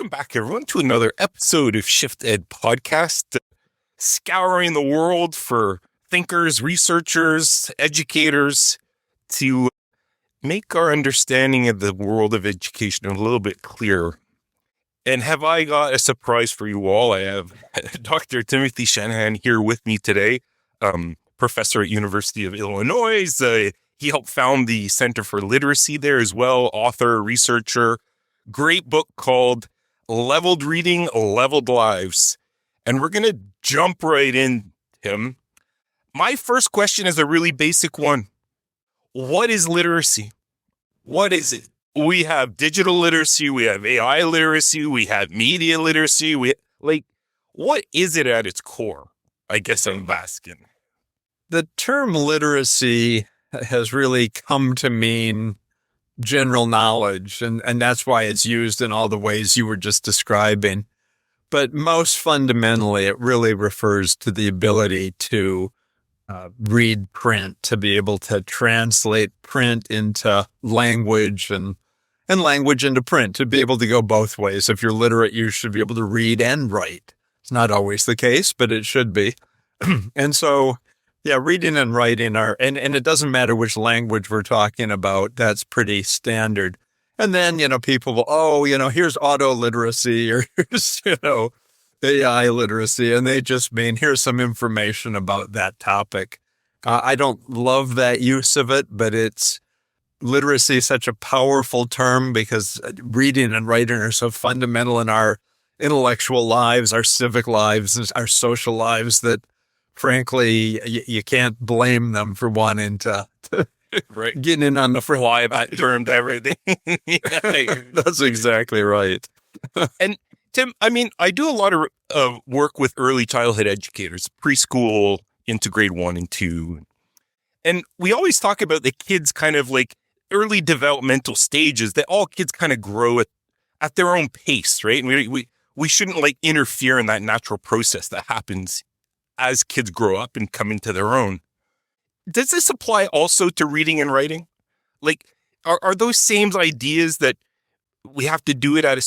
Welcome back, everyone, to another episode of ShiftED podcast, scouring the world for thinkers, researchers, educators to make our understanding of the world of education a little bit clearer. And have I got a surprise for you all? I have Dr. Timothy Shanahan here with me today, professor at University of Illinois. He helped found the Center for Literacy there as well, author, researcher. Great book called Leveled Reading, Leveled Lives. And we're going to jump right in, Tim. My first question is a really basic one. What is literacy? What is it? We have digital literacy, we have AI literacy, we have media literacy. What is it at its core? I guess I'm asking. The term literacy has really come to mean general knowledge, and that's why it's used in all the ways you were just describing. But most fundamentally, it really refers to the ability to read print, to be able to translate print into language and language into print, to be able to go both ways. If you're literate, you should be able to read and write. It's not always the case, but it should be. And so, yeah, reading and writing are, and it doesn't matter which language we're talking about, that's pretty standard. And then, people will, here's auto literacy or here's, AI literacy. And they just mean, here's some information about that topic. I don't love that use of it, but literacy is such a powerful term because reading and writing are so fundamental in our intellectual lives, our civic lives, our social lives that, frankly, you can't blame them for wanting to right. get in on the fly about termed everything. That's exactly right. And Tim, I do a lot of work with early childhood educators, preschool into grade 1 and 2. And we always talk about the kids kind of like early developmental stages that all kids kind of grow at their own pace, right? And we shouldn't interfere in that natural process that happens as kids grow up and come into their own. Does this apply also to reading and writing? Are those same ideas that we have to do it at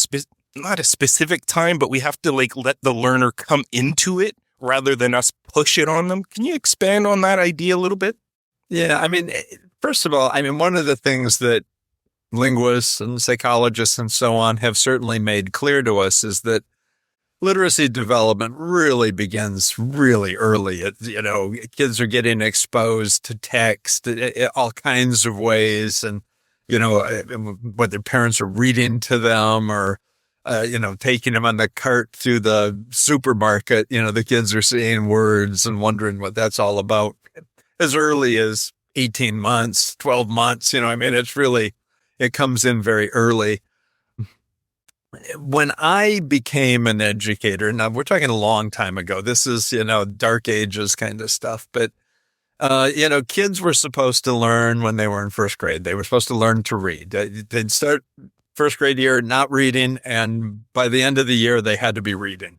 not a specific time, but we have to let the learner come into it rather than us push it on them? Can you expand on that idea a little bit? Yeah, first of all, one of the things that linguists and psychologists and so on have certainly made clear to us is that literacy development really begins really early. Kids are getting exposed to text in all kinds of ways, and whether parents are reading to them or taking them on the cart through the supermarket. The kids are seeing words and wondering what that's all about as early as 18 months, 12 months. It comes in very early. When I became an educator, now we're talking a long time ago, this is, dark ages kind of stuff, but, kids were supposed to learn when they were in first grade. They were supposed to learn to read. They'd start first grade year not reading, and by the end of the year, they had to be reading.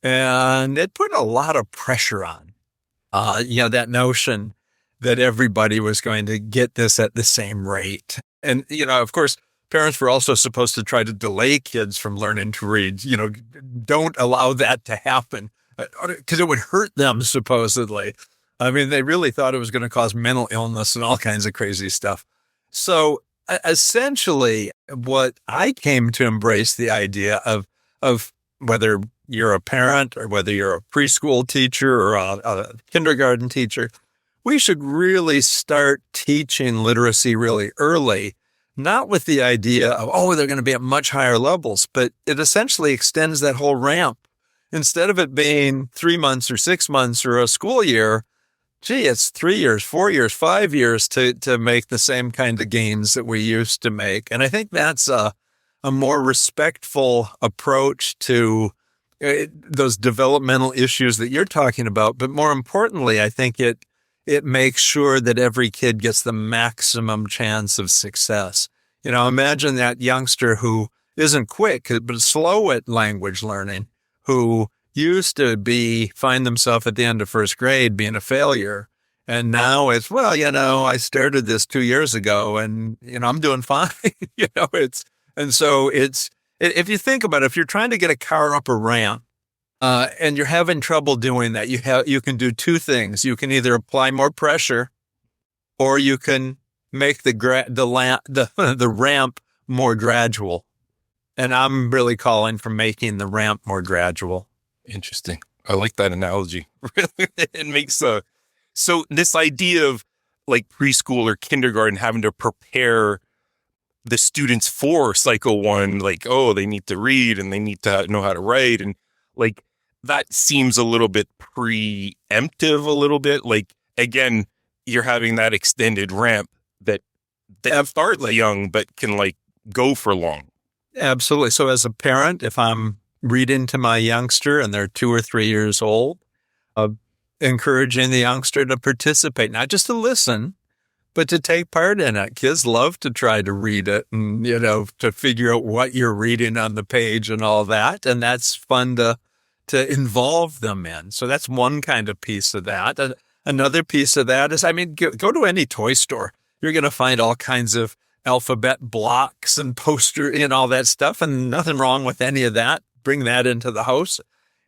And it put a lot of pressure on, that notion that everybody was going to get this at the same rate. And, of course, parents were also supposed to try to delay kids from learning to read. Don't allow that to happen because it would hurt them, supposedly. They really thought it was going to cause mental illness and all kinds of crazy stuff. So essentially, what I came to embrace the idea of whether you're a parent or whether you're a preschool teacher or a kindergarten teacher, we should really start teaching literacy really early. Not with the idea of, they're going to be at much higher levels, but it essentially extends that whole ramp. Instead of it being 3 months or 6 months or a school year, it's 3 years, 4 years, 5 years to make the same kind of gains that we used to make. And I think that's a more respectful approach to those developmental issues that you're talking about. But more importantly, I think it makes sure that every kid gets the maximum chance of success. Imagine that youngster who isn't quick, but slow at language learning, who used to find themselves at the end of first grade being a failure. And now it's, I started this 2 years ago and, I'm doing fine. if you think about it, if you're trying to get a car up a ramp, and you're having trouble doing that, you can do two things. You can either apply more pressure, or you can make the ramp more gradual. And I'm really calling for making the ramp more gradual. Interesting. I like that analogy. It makes so this idea of like preschool or kindergarten having to prepare the students for cycle one, like, oh, they need to read and they need to know how to write. And like, that seems a little bit preemptive, a little bit. Like, again, you're having that extended ramp that starts young, but can like go for long. Absolutely. So as a parent, if I'm reading to my youngster and they're 2 or 3 years old, encouraging the youngster to participate, not just to listen, but to take part in it. Kids love to try to read it and, to figure out what you're reading on the page and all that. And that's fun to involve them in. So that's one kind of piece of that. Another piece of that is, go to any toy store. You're going to find all kinds of alphabet blocks and poster and all that stuff, and nothing wrong with any of that. Bring that into the house.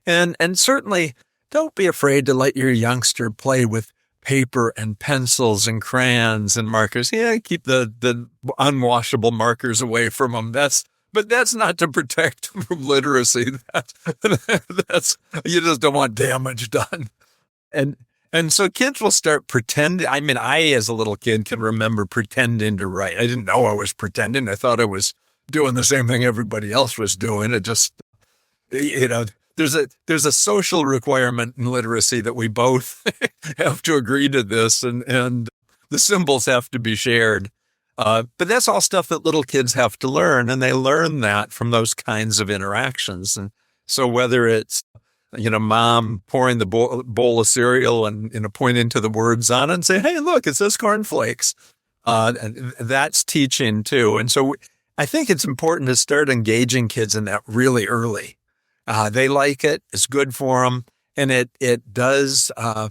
And certainly don't be afraid to let your youngster play with paper and pencils and crayons and markers. Yeah, keep the unwashable markers away from them. But that's not to protect from literacy. That's you just don't want damage done. And so kids will start pretending. I, as a little kid, can remember pretending to write. I didn't know I was pretending. I thought I was doing the same thing everybody else was doing. It just, there's a social requirement in literacy that we both have to agree to this, and the symbols have to be shared. But that's all stuff that little kids have to learn, and they learn that from those kinds of interactions. And so whether it's, mom pouring the bowl of cereal and, pointing to the words on it and say, hey, look, it says cornflakes. And that's teaching too. And so I think it's important to start engaging kids in that really early. They like it. It's good for them. And it does, I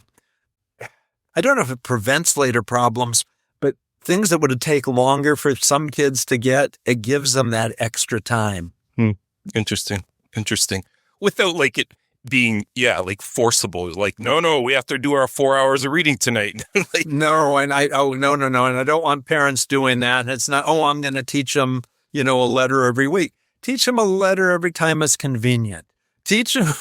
don't know if it prevents later problems, but things that would take longer for some kids to get, it gives them that extra time. Interesting. Without like it being, like forcible, like, no, we have to do our 4 hours of reading tonight. No. And I don't want parents doing that. And it's not, I'm going to teach them, a letter every week. Teach them a letter every time it's convenient. Teach them,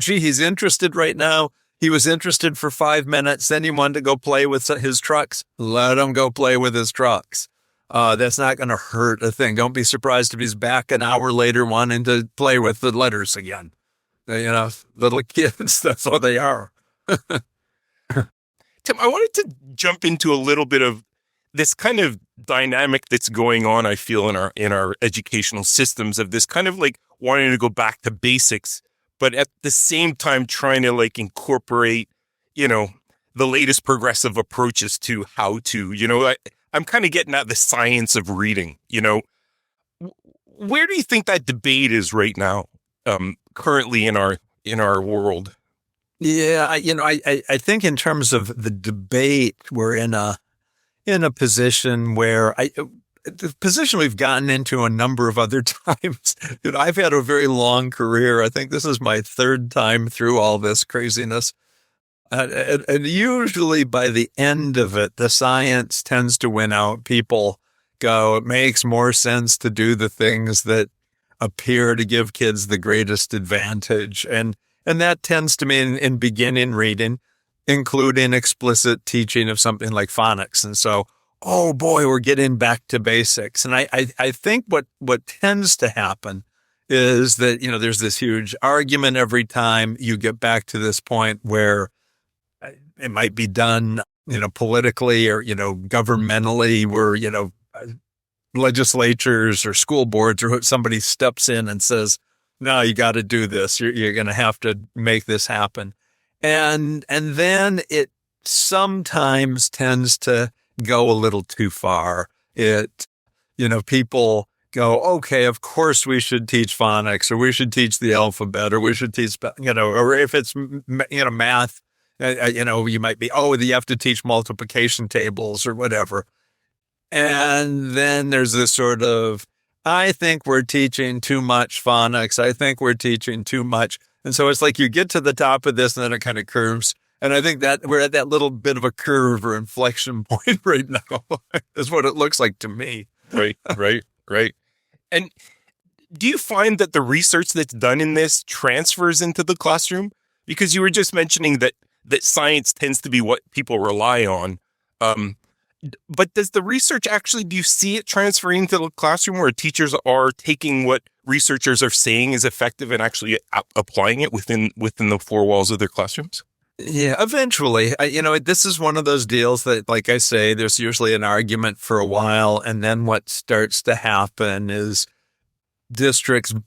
he's interested right now. He was interested for 5 minutes. Then he wanted to go play with his trucks. Let him go play with his trucks. That's not going to hurt a thing. Don't be surprised if he's back an hour later wanting to play with the letters again. Little kids, that's what they are. Tim, I wanted to jump into a little bit of this kind of dynamic that's going on, I feel, in our educational systems, of this kind of like wanting to go back to basics, but at the same time trying to like incorporate, the latest progressive approaches to how to, I'm kind of getting at the science of reading, Where do you think that debate is right now, currently in our world? Yeah, I think in terms of the debate, we're in a position where the position we've gotten into a number of other times. I've had a very long career. I think this is my third time through all this craziness. And usually by the end of it, the science tends to win out. People go, it makes more sense to do the things that appear to give kids the greatest advantage. And that tends to mean in beginning reading, including explicit teaching of something like phonics. And so, oh boy, we're getting back to basics. And I think what tends to happen is that, there's this huge argument every time you get back to this point where it might be done, politically or, governmentally, where, legislatures or school boards or somebody steps in and says, no, you got to do this. You're going to have to make this happen. And then it sometimes tends to go a little too far. People go, okay, of course we should teach phonics, or we should teach the alphabet, or we should teach, or if it's, math, you might be, you have to teach multiplication tables or whatever. And then there's this sort of I think we're teaching too much phonics. I think we're teaching too much. And so it's like you get to the top of this and then it kind of curves. And I think that we're at that little bit of a curve or inflection point right now is what it looks like to me. Right. And do you find that the research that's done in this transfers into the classroom? Because you were just mentioning that science tends to be what people rely on. But does the research actually, do you see it transferring to the classroom where teachers are taking what researchers are saying is effective and actually applying it within the four walls of their classrooms? Yeah, eventually. This is one of those deals that, like I say, there's usually an argument for a while. And then what starts to happen is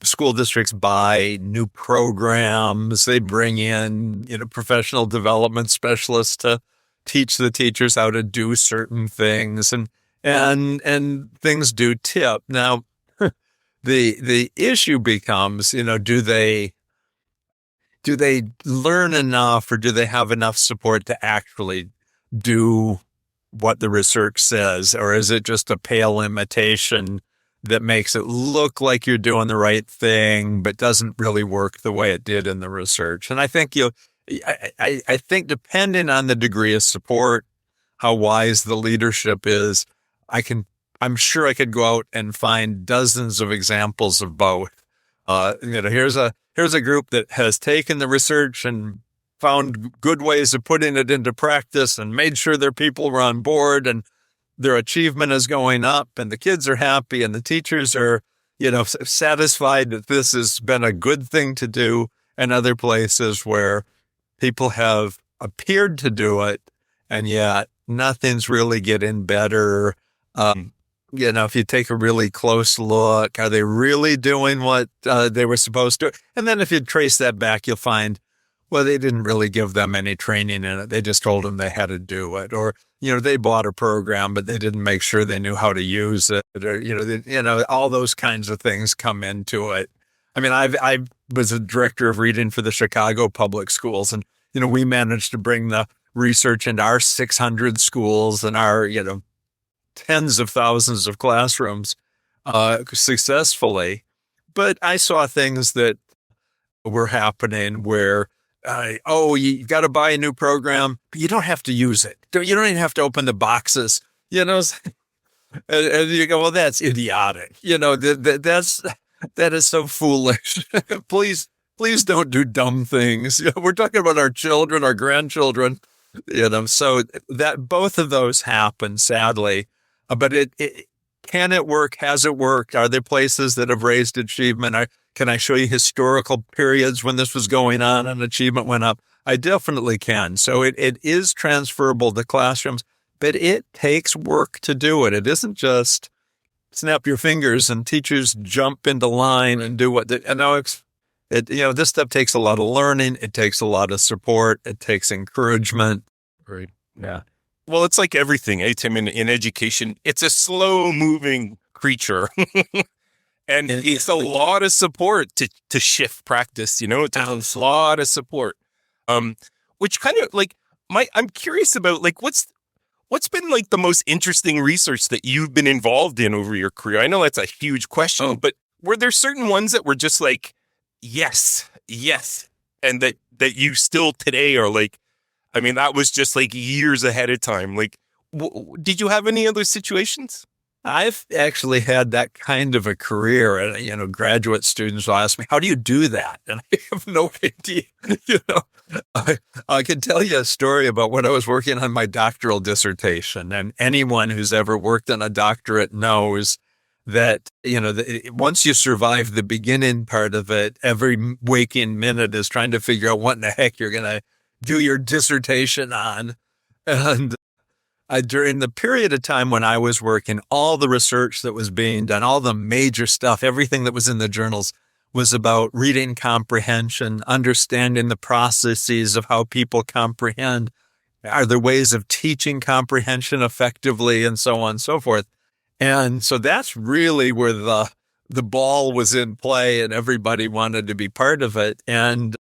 school districts buy new programs. They bring in, professional development specialists to teach the teachers how to do certain things, and things do tip. Now, the issue becomes, do they learn enough, or do they have enough support to actually do what the research says? Or is it just a pale imitation that makes it look like you're doing the right thing, but doesn't really work the way it did in the research? And I think I think depending on the degree of support, how wise the leadership is, I'm sure I could go out and find dozens of examples of both. Here's a group that has taken the research and found good ways of putting it into practice and made sure their people were on board and their achievement is going up and the kids are happy and the teachers are, satisfied that this has been a good thing to do. And other places where people have appeared to do it and yet nothing's really getting better. If you take a really close look, are they really doing what they were supposed to? And then if you trace that back, you'll find, well, they didn't really give them any training in it. They just told them they had to do it. Or, they bought a program, but they didn't make sure they knew how to use it. Or, all those kinds of things come into it. I mean, I was a director of reading for the Chicago public schools, and, we managed to bring the research into our 600 schools and our, tens of thousands of classrooms successfully. But I saw things that were happening where, you got to buy a new program, but you don't have to use it. You don't even have to open the boxes, and you go, well, that's idiotic. That is so foolish. Please don't do dumb things. We're talking about our children, our grandchildren, so that both of those happen, sadly. But can it work? Has it worked? Are there places that have raised achievement? Can I show you historical periods when this was going on and achievement went up? I definitely can. So it is transferable to classrooms, but it takes work to do it. It isn't just snap your fingers and teachers jump into line and do what this stuff takes a lot of learning. It takes a lot of support. It takes encouragement. Right. Yeah. Well, it's like everything, Tim, in education. It's a slow moving creature. And it's a lot of support to shift practice, it's a lot of support. Which kind of like I'm curious about like what's been like the most interesting research that you've been involved in over your career? I know that's a huge question, but were there certain ones that were just like, yes, and that you still today are like, I mean, that was just like years ahead of time. Like, did you have any other situations? I've actually had that kind of a career, and graduate students will ask me, "How do you do that?" And I have no idea. I can tell you a story about when I was working on my doctoral dissertation, and anyone who's ever worked on a doctorate knows that once you survive the beginning part of it, every waking minute is trying to figure out what in the heck you're going to do your dissertation on, and during the period of time when I was working, all the research that was being done, all the major stuff, everything that was in the journals was about reading comprehension, understanding the processes of how people comprehend. Are there ways of teaching comprehension effectively, and so on and so forth? And so that's really where the ball was in play and everybody wanted to be part of it. And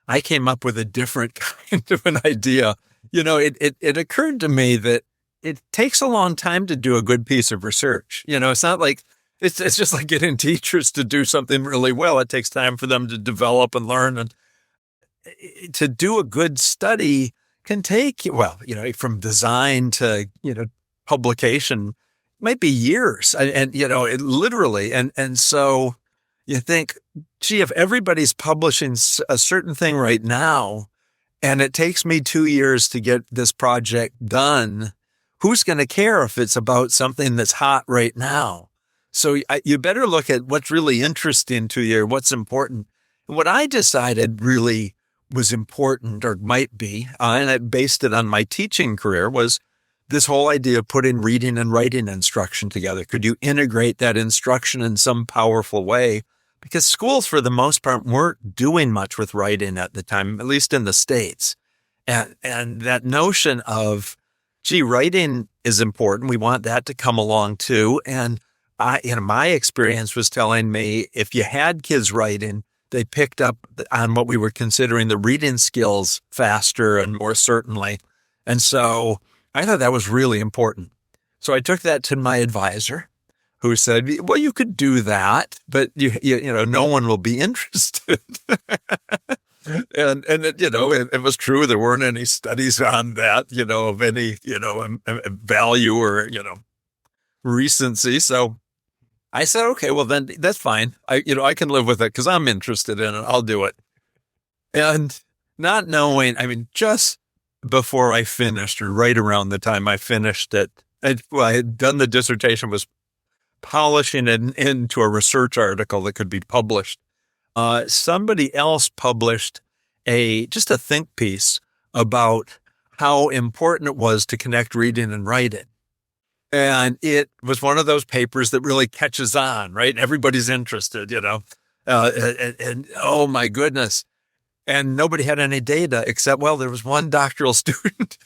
I came up with a different kind of an idea. It occurred to me that it takes a long time to do a good piece of research. It's not like It's just like getting teachers to do something really well. It takes time for them to develop and learn, and to do a good study can take, well, from design to, publication might be years, and it literally, and so you think, gee, if everybody's publishing a certain thing right now, and it takes me 2 years to get this project done, who's going to care if it's about something that's hot right now? So you better look at what's really interesting to you, what's important. And what I decided really was important, or might be, and I based it on my teaching career, was this whole idea of putting reading and writing instruction together. Could you integrate that instruction in some powerful way? Because schools, for the most part, weren't doing much with writing at the time, at least in the States. And that notion of, gee, writing is important. We want that to come along too. And my experience was telling me, if you had kids writing, they picked up on what we were considering the reading skills faster and more certainly. And so I thought that was really important. So I took that to my advisor, who said, well, you could do that, but no one will be interested. And it was true. There weren't any studies on that, of any, value or, recency. So I said, okay, well then that's fine. I can live with it because I'm interested in it. I'll do it. And not knowing, just before I finished, or right around the time I finished it, I had done the dissertation, was polishing it into a research article that could be published. Somebody else published just a think piece about how important it was to connect reading and writing. And it was one of those papers that really catches on, right? Everybody's interested, and oh my goodness. And nobody had any data except, well, there was one doctoral student.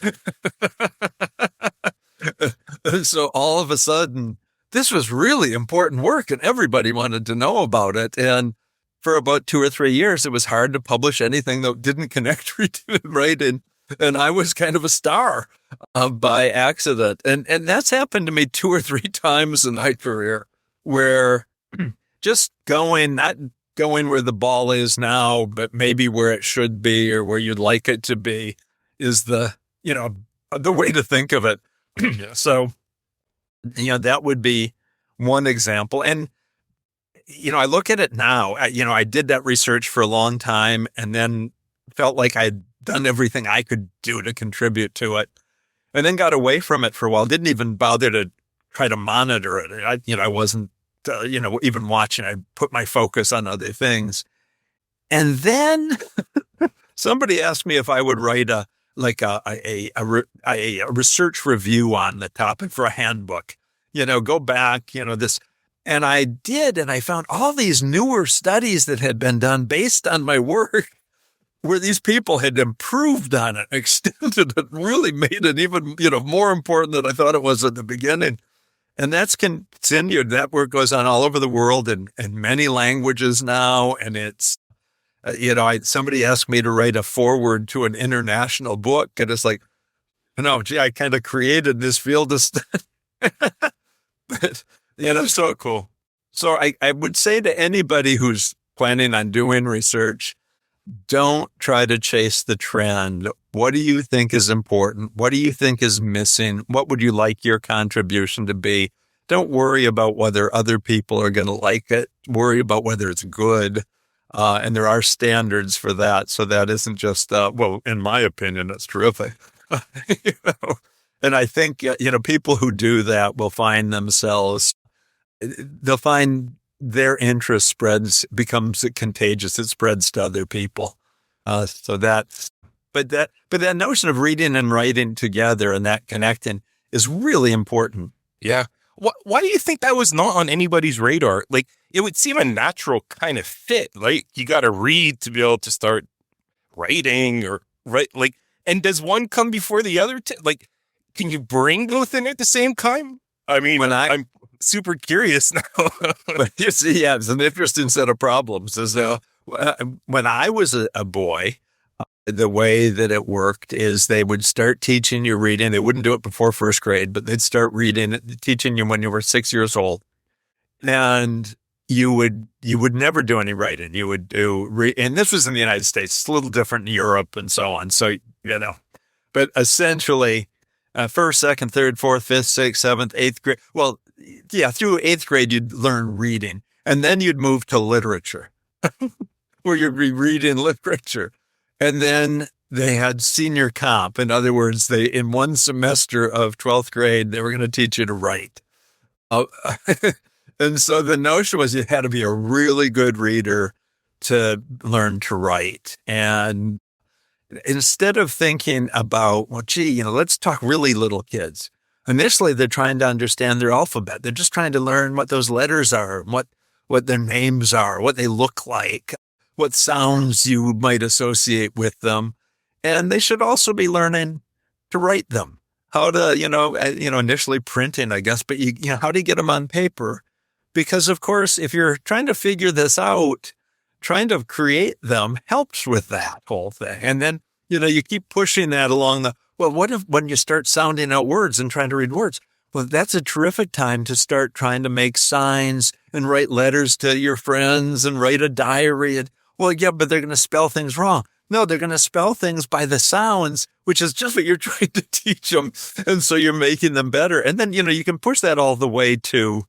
So all of a sudden, this was really important work and everybody wanted to know about it. And for about 2 or 3 years, it was hard to publish anything that didn't connect reading and writing. And I was kind of a star by accident. And that's happened to me 2 or 3 times in my career, where just not going where the ball is now, but maybe where it should be or where you'd like it to be is the way to think of it. So, that would be one example. And, I look at it now, I did that research for a long time and then felt like I'd done everything I could do to contribute to it, and then got away from it for a while. Didn't even bother to try to monitor it. I wasn't, even watching. I put my focus on other things. And then somebody asked me if I would write a research review on the topic for a handbook, go back, this. And I did, and I found all these newer studies that had been done based on my work, where these people had improved on it, extended it, really made it even, more important than I thought it was at the beginning. And that's continued. That work goes on all over the world in many languages now. And it's, somebody asked me to write a foreword to an international book. And it's like, I kind of created this field of study. But, so cool. So I would say to anybody who's planning on doing research, don't try to chase the trend. What do you think is important? What do you think is missing? What would you like your contribution to be? Don't worry about whether other people are going to like it. Worry about whether it's good. And there are standards for that. So that isn't just, in my opinion, that's terrific. And I think, people who do that will find themselves, they'll find their interest becomes contagious. It spreads to other people. But that notion of reading and writing together and that connecting is really important. Yeah. Why do you think that was not on anybody's radar? Like, it would seem a natural kind of fit. Like, you got to read to be able to start writing or write. Like, and does one come before the other? Like, can you bring both in at the same time? I'm super curious now. But you see, it's an interesting set of problems. When I was a boy, the way that it worked is they would start teaching you reading. They wouldn't do it before first grade, but they'd start teaching you when you were 6 years old. and you would never do any writing. You would do, and this was in the United States. It's a little different in Europe and so on. So, but essentially, first, second, third, fourth, fifth, sixth, seventh, eighth grade. Well, yeah, through eighth grade, you'd learn reading, and then you'd move to literature, where you'd be reading literature. And then they had senior comp. In other words, in one semester of 12th grade, they were going to teach you to write. And so the notion was you had to be a really good reader to learn to write. And instead of thinking about, well, gee, let's talk really little kids. Initially, they're trying to understand their alphabet. They're just trying to learn what those letters are, what their names are, what they look like, what sounds you might associate with them. And they should also be learning to write them. How to, initially printing, I guess, but how do you get them on paper? Because, of course, if you're trying to figure this out, trying to create them helps with that whole thing. And then, you keep pushing that along what if when you start sounding out words and trying to read words? Well, that's a terrific time to start trying to make signs and write letters to your friends and write a diary. And, well, yeah, but they're going to spell things wrong. No, they're going to spell things by the sounds, which is just what you're trying to teach them. And so you're making them better. And then, you can push that all the way to,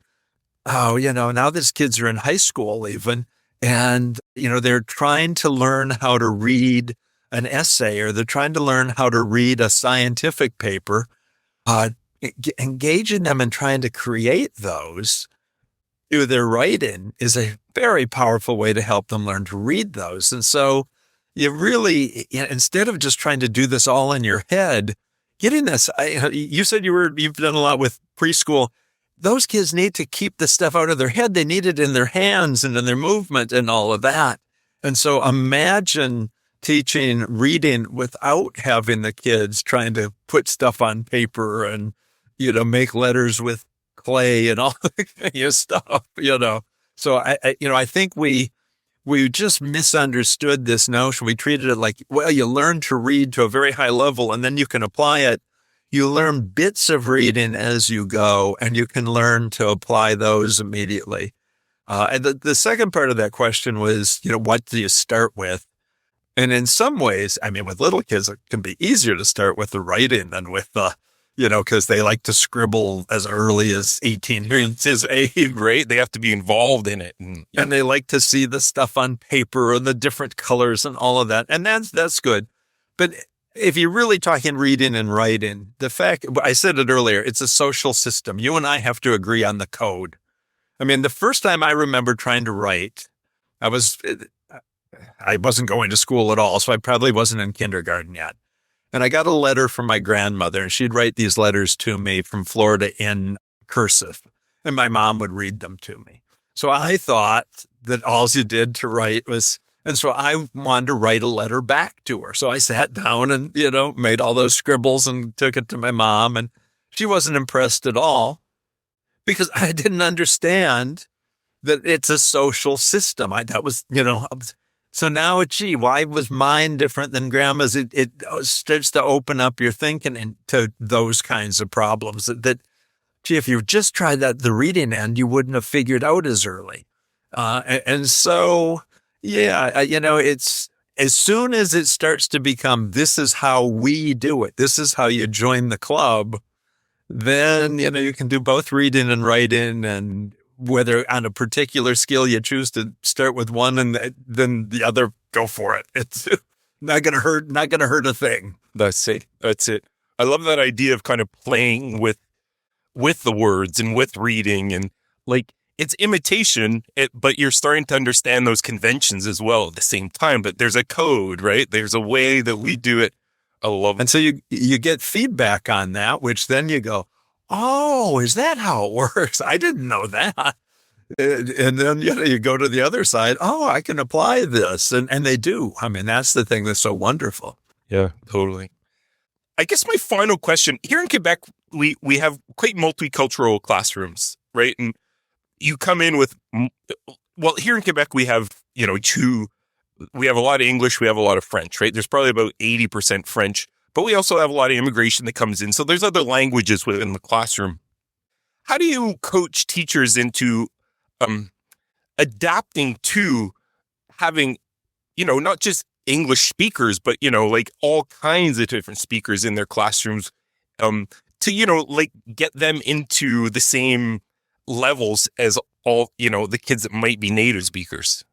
now these kids are in high school even, and, they're trying to learn how to read an essay, or they're trying to learn how to read a scientific paper. Engaging them and trying to create those through their writing is a very powerful way to help them learn to read those. And so you really, instead of just trying to do this all in your head, getting this, you said you've done a lot with preschool. Those kids need to keep the stuff out of their head. They need it in their hands and in their movement and all of that. And so imagine teaching reading without having the kids trying to put stuff on paper and, make letters with clay and all that kind of stuff, So I think we just misunderstood this notion. We treated it like, well, you learn to read to a very high level and then you can apply it. You learn bits of reading as you go, and you can learn to apply those immediately. And the second part of that question was, what do you start with? And in some ways, with little kids, it can be easier to start with the writing than with the, because they like to scribble as early as 18 years age, right? They have to be involved in it. And they like to see the stuff on paper and the different colors and all of that. And that's good. But if you're really talking reading and writing, the fact, I said it earlier, it's a social system. You and I have to agree on the code. The first time I remember trying to write, I wasn't going to school at all, so I probably wasn't in kindergarten yet. And I got a letter from my grandmother, and she'd write these letters to me from Florida in cursive, and my mom would read them to me. So I thought that all you did to write was, and so I wanted to write a letter back to her. So I sat down and, made all those scribbles and took it to my mom, and she wasn't impressed at all because I didn't understand that it's a social system. So now, why was mine different than grandma's? It starts to open up your thinking into those kinds of problems that if you just tried the reading end, you wouldn't have figured out as early. And so, it's as soon as it starts to become, this is how we do it. This is how you join the club. Then, you can do both reading and writing, and whether on a particular skill you choose to start with one and then the other, go for it. It's not going to hurt a thing. That's it. I love that idea of kind of playing with the words and with reading, and it's imitation, but you're starting to understand those conventions as well at the same time. But there's a code, right? There's a way that we do it. I love it. And so you get feedback on that, which then you go, oh, is that how it works? I didn't know that. And then, you go to the other side. Oh, I can apply this. And they do. That's the thing that's so wonderful. Yeah, totally. I guess my final question, here in Quebec, we have quite multicultural classrooms, right? And you come in with, well, here in Quebec, we have, we have a lot of English, we have a lot of French, right? There's probably about 80% French. But we also have a lot of immigration that comes in. So there's other languages within the classroom. How do you coach teachers into adapting to having, not just English speakers, but, like all kinds of different speakers in their classrooms, to, like get them into the same levels as all, the kids that might be native speakers.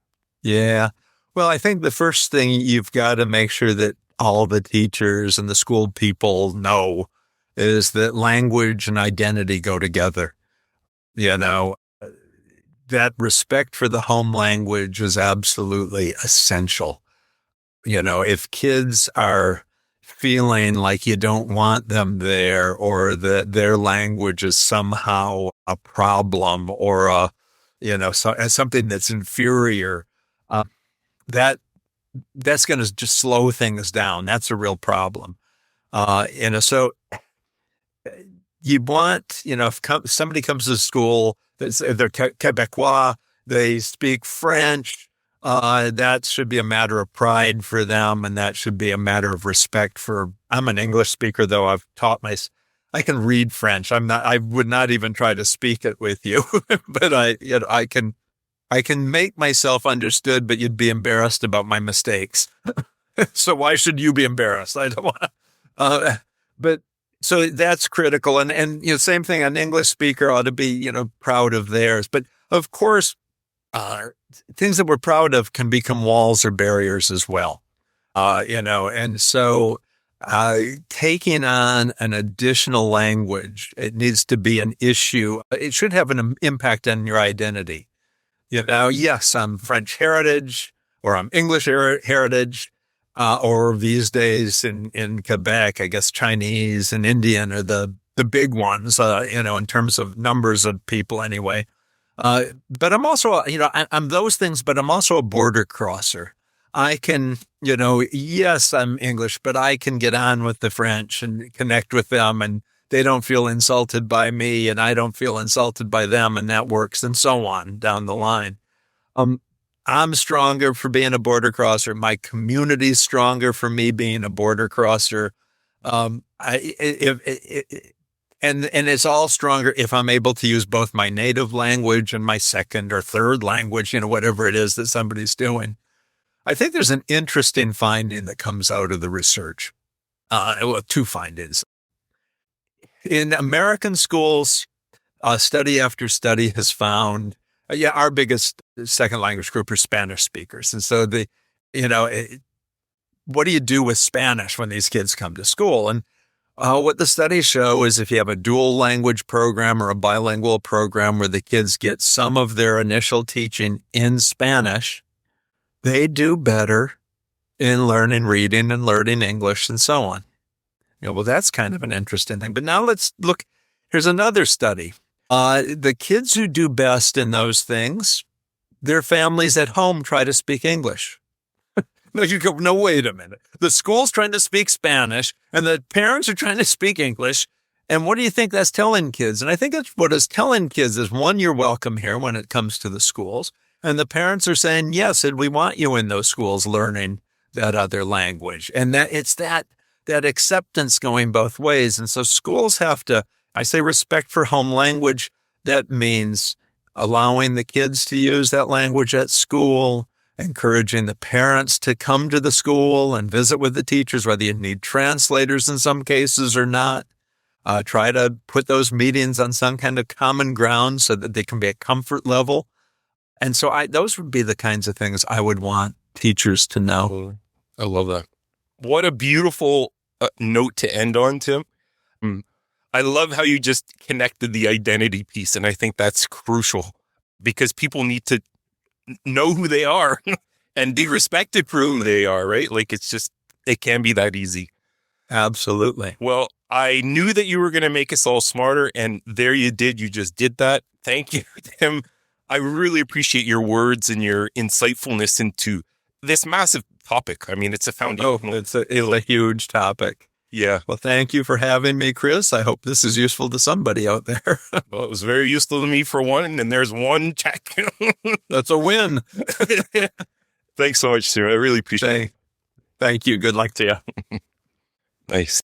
Yeah. Well, I think the first thing you've got to make sure that all the teachers and the school people know is that language and identity go together. That respect for the home language is absolutely essential. If kids are feeling like you don't want them there, or that their language is somehow a problem, or something that's inferior, that's going to just slow things down. That's a real problem. So you want, if somebody comes to school, they're Québécois, they speak French, that should be a matter of pride for them, and that should be a matter of respect for. I'm an English speaker, though. I've taught I can read French. I would not even try to speak it with you, but I can make myself understood, but you'd be embarrassed about my mistakes. So why should you be embarrassed? I don't want to. But so that's critical. And same thing, an English speaker ought to be, proud of theirs. But of course, things that we're proud of can become walls or barriers as well. And so taking on an additional language, it needs to be an issue. It should have an impact on your identity. Yes, I'm French heritage, or I'm English heritage, or these days in Quebec, I guess Chinese and Indian are the big ones, in terms of numbers of people anyway. But I'm also, I'm those things, but I'm also a border crosser. I can, yes, I'm English, but I can get on with the French and connect with them, and they don't feel insulted by me, and I don't feel insulted by them, and that works, and so on down the line. I'm stronger for being a border crosser. My community's stronger for me being a border crosser. And it's all stronger if I'm able to use both my native language and my second or third language, whatever it is that somebody's doing. I think there's an interesting finding that comes out of the research. Two findings. In American schools, study after study has found, our biggest second language group are Spanish speakers. And so what do you do with Spanish when these kids come to school? And what the studies show is if you have a dual language program or a bilingual program where the kids get some of their initial teaching in Spanish, they do better in learning reading and learning English and so on. Well, that's kind of an interesting thing. But now let's look. Here's another study. The kids who do best in those things, their families at home try to speak English. No, wait a minute. The school's trying to speak Spanish, and the parents are trying to speak English. And what do you think that's telling kids? And I think that's what it's telling kids is, one, you're welcome here when it comes to the schools. And the parents are saying, yes, and we want you in those schools learning that other language. And that it's that acceptance going both ways. And so schools have to, I say, respect for home language. That means allowing the kids to use that language at school, encouraging the parents to come to the school and visit with the teachers, whether you need translators in some cases or not. Try to put those meetings on some kind of common ground so that they can be at comfort level. And so those would be the kinds of things I would want teachers to know. I love that. What a beautiful note to end on, Tim. I love how you just connected the identity piece. And I think that's crucial because people need to know who they are and be respected for who they are, right? Like it can be that easy. Absolutely. Well, I knew that you were going to make us all smarter, and there you did. You just did that. Thank you, Tim. I really appreciate your words and your insightfulness into this massive topic. I mean, it's a foundation. It's a huge topic. Yeah. Well, thank you for having me, Chris. I hope this is useful to somebody out there. Well, it was very useful to me for one, and there's one check. That's a win. Thanks so much, Tim. I really appreciate it. Thank you. Good luck to you. Nice.